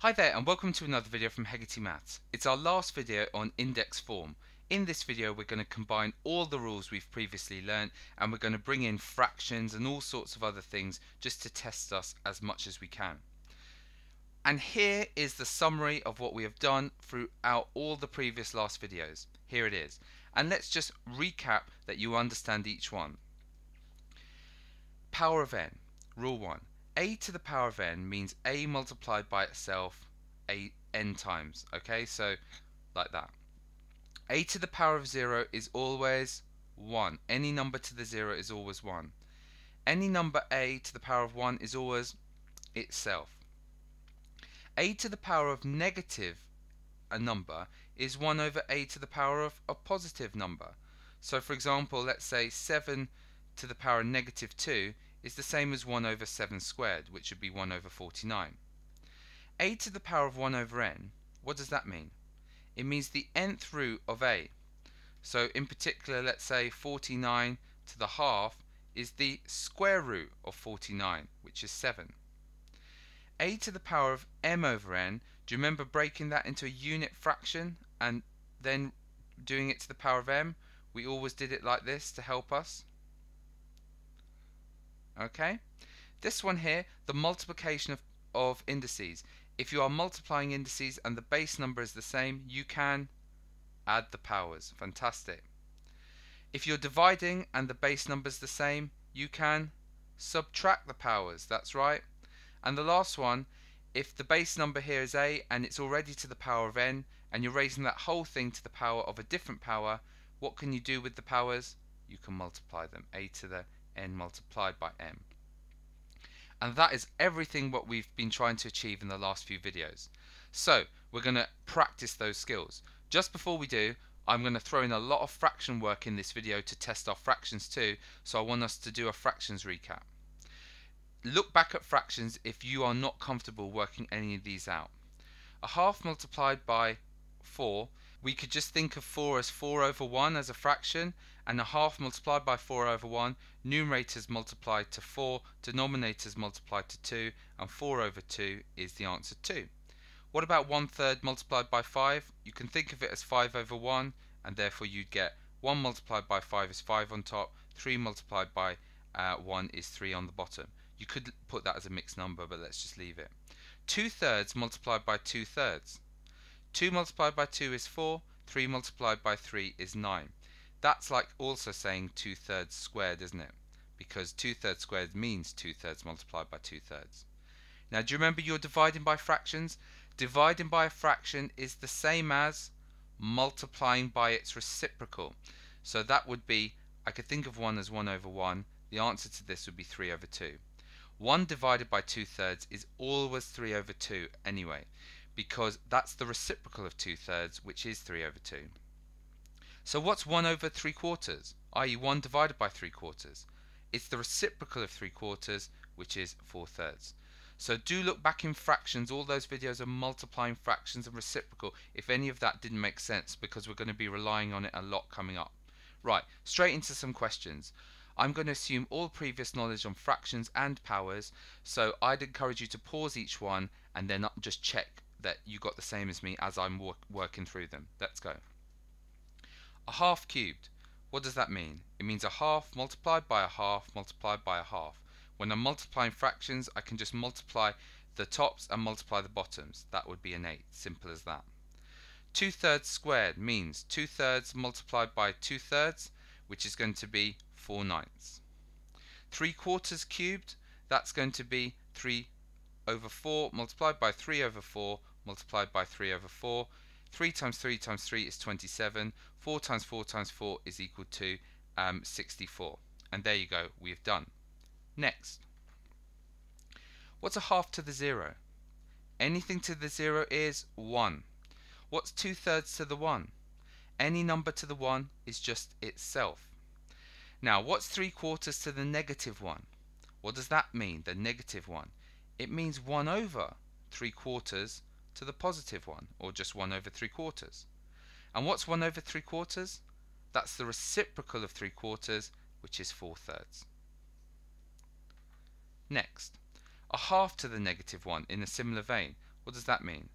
Hi there and welcome to another video from Hegarty Maths. It's our last video on index form. In this video we're going to combine all the rules we've previously learned and we're going to bring in fractions and all sorts of other things just to test us as much as we can. And here is the summary of what we have done throughout all the previous last videos. Here it is. And let's just recap that you understand each one. Power of n. Rule 1. A to the power of n means a multiplied by itself n times. Okay, so like that. A to the power of 0 is always 1. Any number to the 0 is always 1. Any number a to the power of 1 is always itself. A to the power of negative a number is 1 over a to the power of a positive number. So for example, let's say 7 to the power of negative 2 is the same as 1 over 7 squared, which would be 1 over 49. A to the power of 1 over n, what does that mean? It means the nth root of a. So in particular, let's say 49 to the half is the square root of 49, which is 7. A to the power of m over n, do you remember breaking that into a unit fraction and then doing it to the power of m? We always did it like this to help us. Okay, this one here, the multiplication of indices. If you are multiplying indices and the base number is the same, you can add the powers. Fantastic. If you're dividing and the base number is the same, you can subtract the powers. That's right. And the last one, if the base number here is a and it's already to the power of n and you're raising that whole thing to the power of a different power, what can you do with the powers? You can multiply them. A to the n multiplied by m. And that is everything what we've been trying to achieve in the last few videos. So we're going to practice those skills. Just before we do, I'm going to throw in a lot of fraction work in this video to test our fractions too, so I want us to do a fractions recap. Look back at fractions if you are not comfortable working any of these out. A half multiplied by 4, we could just think of 4 as 4 over 1 as a fraction, and a half multiplied by 4 over 1, numerators multiplied to 4, denominators multiplied to 2, and 4 over 2 is the answer 2. What about 1/3 multiplied by 5? You can think of it as 5 over 1, and therefore you'd get 1 multiplied by 5 is 5 on top, 3 multiplied by 1 is 3 on the bottom. You could put that as a mixed number, but let's just leave it. 2/3 multiplied by 2/3. 2 multiplied by 2 is 4, 3 multiplied by 3 is 9. That's like also saying 2/3 squared, isn't it? Because 2/3 squared means 2/3 multiplied by 2/3. Now do you remember you're dividing by fractions? Dividing by a fraction is the same as multiplying by its reciprocal. So that would be, I could think of 1 as 1 over 1. The answer to this would be 3 over 2. 1 divided by 2/3 is always 3 over 2 anyway, because that's the reciprocal of 2/3, which is 3 over 2. So what's 1 over 3/4, i.e. 1 divided by 3/4? It's the reciprocal of 3/4, which is 4/3. So do look back in fractions. All those videos are multiplying fractions and reciprocal, if any of that didn't make sense, because we're going to be relying on it a lot coming up. Right, straight into some questions. I'm going to assume all previous knowledge on fractions and powers, so I'd encourage you to pause each one and then just check that you got the same as me as I'm working through them. Let's go. A half cubed. What does that mean? It means a half multiplied by a half multiplied by a half. When I'm multiplying fractions, I can just multiply the tops and multiply the bottoms. That would be an 8. Simple as that. 2/3 squared means 2/3 multiplied by 2/3, which is going to be 4/9. 3/4 cubed, that's going to be 3 over 4 multiplied by 3 over 4 multiplied by 3 over 4. 3 times 3 times 3 is 27. 4 times 4 times 4 is equal to 64. And there you go, we have done. Next, what's a half to the 0? Anything to the 0 is 1. What's 2/3 to the 1? Any number to the 1 is just itself. Now, what's 3/4 to the negative 1? What does that mean, the negative 1? It means 1 over 3/4 to the positive 1, or just 1 over 3/4. And what's 1 over 3/4? That's the reciprocal of 3/4, which is 4/3. Next, a half to the negative 1 in a similar vein. What does that mean?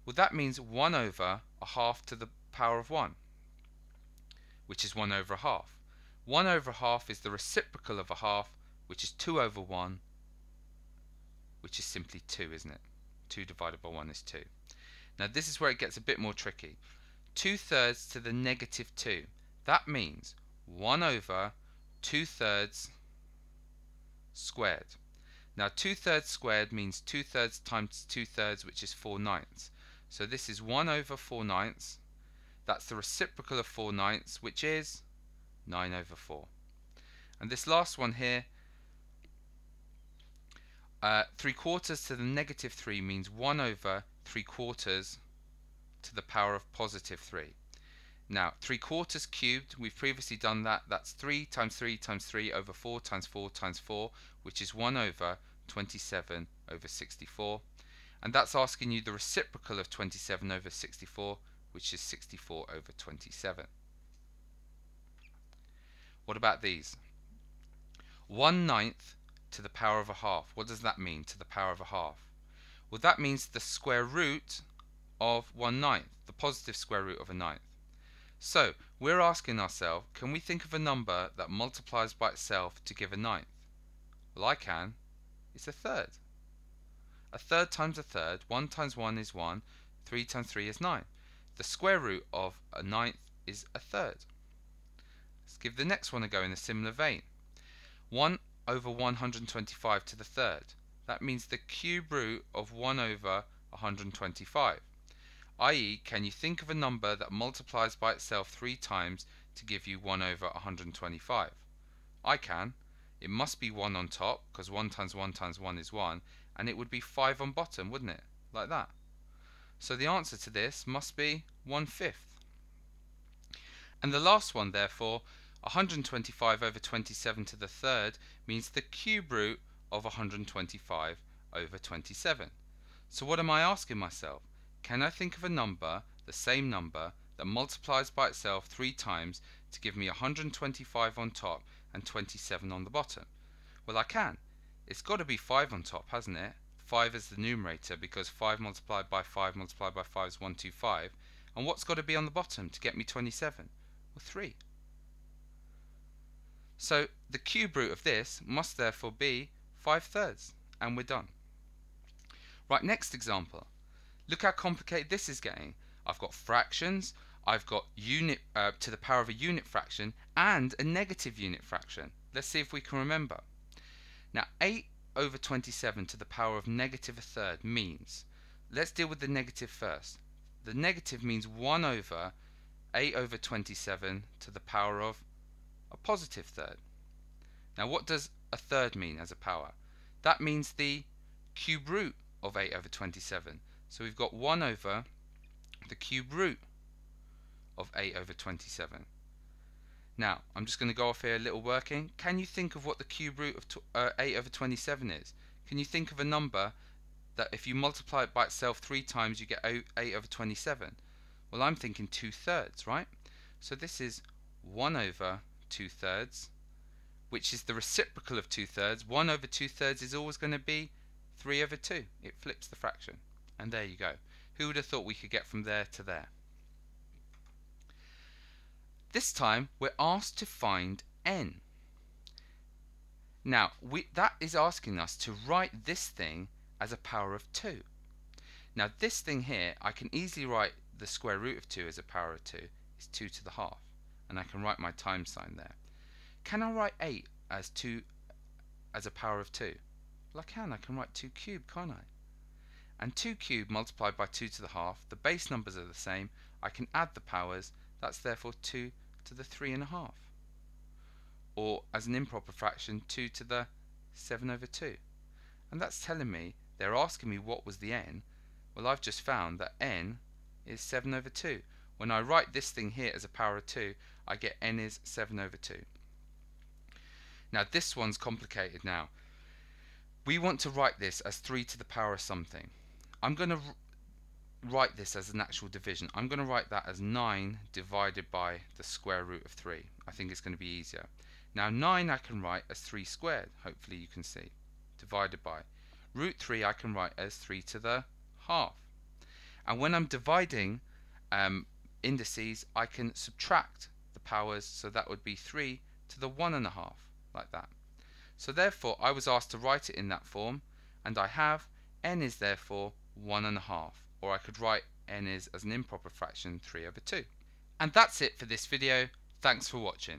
Well, that means 1 over a half to the power of 1, which is 1 over a half. 1 over a half is the reciprocal of a half, which is 2 over 1, which is simply 2, isn't it? 2 divided by 1 is 2. Now this is where it gets a bit more tricky. 2/3 to the negative 2. That means 1 over 2/3 squared. Now 2/3 squared means 2/3 times 2/3, which is 4/9. So this is 1 over 4/9. That's the reciprocal of 4/9, which is 9 over 4. And this last one here, 3/4 to the negative 3 means 1 over 3/4 to the power of positive 3. Now 3/4 cubed, we've previously done that. That's 3 times 3 times 3 over 4 times 4 times 4, which is 1 over 27 over 64. And that's asking you the reciprocal of 27 over 64, which is 64 over 27. What about these? 1/9 to the power of a half. What does that mean, to the power of a half? Well, that means the square root of 1/9, the positive square root of a ninth. So we're asking ourselves, can we think of a number that multiplies by itself to give a ninth? Well, I can. It's a third. A third times a third. 1 times 1 is 1. 3 times 3 is 9. The square root of a ninth is a third. Let's give the next one a go in a similar vein. 1 over 125 to the third. That means the cube root of 1 over 125. I.e., can you think of a number that multiplies by itself 3 times to give you 1 over 125? I can. It must be 1 on top, because 1 times 1 times 1 is 1, and it would be 5 on bottom, wouldn't it? Like that. So the answer to this must be 1/5. And the last one, therefore, 125 over 27 to the third means the cube root of 125 over 27. So what am I asking myself? Can I think of a number, the same number, that multiplies by itself 3 times to give me 125 on top and 27 on the bottom? Well, I can. It's got to be 5 on top, hasn't it? 5 is the numerator, because 5 multiplied by 5 multiplied by 5 is 125. And what's got to be on the bottom to get me 27? Well, 3. So the cube root of this must therefore be 5/3, and we're done. Right, next example. Look how complicated this is getting. I've got fractions, I've got unit to the power of a unit fraction, and a negative unit fraction. Let's see if we can remember. Now 8 over 27 to the power of negative a third means, let's deal with the negative first. The negative means 1 over 8 over 27 to the power of a positive third. Now what does a third mean as a power? That means the cube root of 8 over 27. So we've got 1 over the cube root of 8 over 27. Now I'm just going to go off here a little working. Can you think of what the cube root of 8 over 27 is? Can you think of a number that if you multiply it by itself 3 times you get 8 over 27? Well, I'm thinking 2/3, right? So this is 1 over 2/3, which is the reciprocal of 2/3. 1 over 2/3 is always going to be 3 over 2. It flips the fraction. And there you go. Who would have thought we could get from there to there? This time we're asked to find n. Now that is asking us to write this thing as a power of 2. Now this thing here, I can easily write the square root of 2 as a power of 2. It's 2 to the half. And I can write my times sign there. Can I write 8 as 2 as a power of 2? Well, I can. I can write 2 cubed, can't I? And 2 cubed multiplied by 2 to the half, the base numbers are the same. I can add the powers. That's therefore 2 to the 3.5. Or as an improper fraction, 2 to the 7 over 2. And that's telling me, they're asking me what was the n. Well, I've just found that n is 7 over 2. When I write this thing here as a power of 2, I get n is 7 over 2. Now this one's complicated now. We want to write this as 3 to the power of something. I'm going to write this as an actual division. I'm going to write that as 9 divided by the square root of 3. I think it's going to be easier. Now 9 I can write as 3 squared, hopefully you can see, divided by. Root 3 I can write as 3 to the half. And when I'm dividing indices, I can subtract the powers, so that would be 3 to the 1.5, like that. So therefore I was asked to write it in that form, and I have. N is therefore 1.5, or I could write n is as an improper fraction 3/2. And that's it for this video. Thanks for watching.